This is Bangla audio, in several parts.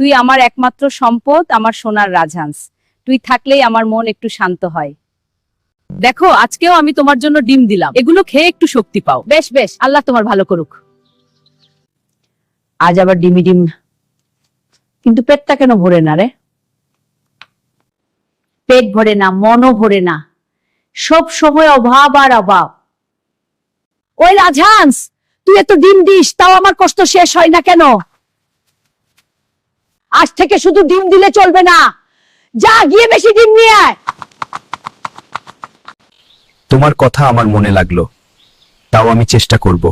তুই আমার একমাত্র সম্পদ, আমার সোনার রাজহাঁস। তুই থাকলেই আমার মন একটু শান্ত হয়। দেখো, আজকেও আমি তোমার জন্য ডিম দিলাম, এগুলো খেয়ে একটু শক্তি পাও। বেশ বেশ, আল্লাহ তোমার ভালো করুক। আজ আবার ডিমি ডিম, কিন্তু পেটটা কেন ভরে না রে? পেট ভরে না, মনও ভরে না, সব সময় অভাব আর অভাব। ওই রাজহাঁস, তুই এত ডিম দিস, তাও আমার কষ্ট শেষ হয় না কেন? আজ থেকে শুধু ডিম দিলে চলবে না, যা গিয়ে বেশি ডিম নিয়ে আয়। তোমার কথা আমার মনে লাগলো, তাও আমি চেষ্টা করব।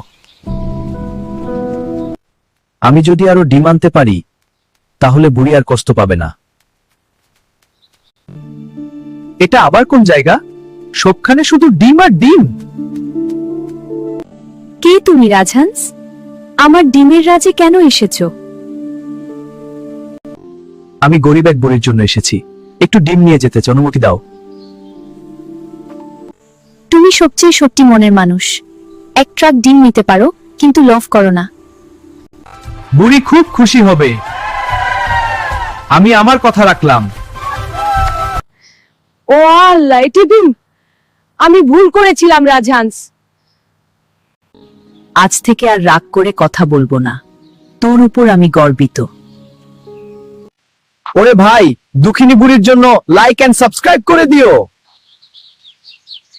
আমি যদি আরো ডিম আনতে পারি, তাহলে বুড়ি আর কষ্ট পাবে না। এটা আবার কোন জায়গা? সবখানে শুধু ডিম আর ডিম। কে তুমি রাজহাঁস? আমার ডিমের রাজে কেন এসেছো? আমি গরিব এক বুড়ির জন্য এসেছি, একটু ডিম নিয়ে যেতে চাই, অনুমতি দাও। তুমি সবচেয়ে সত্যি মনের মানুষ। এক ট্রাক ডিম নিতে পারো, কিন্তু লোভ করো না। বুড়ি খুব খুশি হবে। আমি আমার কথা রাখলাম। ও আল্লাহ, এটি ডিম! আমি ভুল করেছিলাম রাজহাঁস। আজ থেকে আর রাগ করে কথা বলবো না, তোর উপর আমি গর্বিত। ওরে ভাই, দুঃখিনী বুড়ির জন্য লাইক এন্ড সাবস্ক্রাইব করে দিও।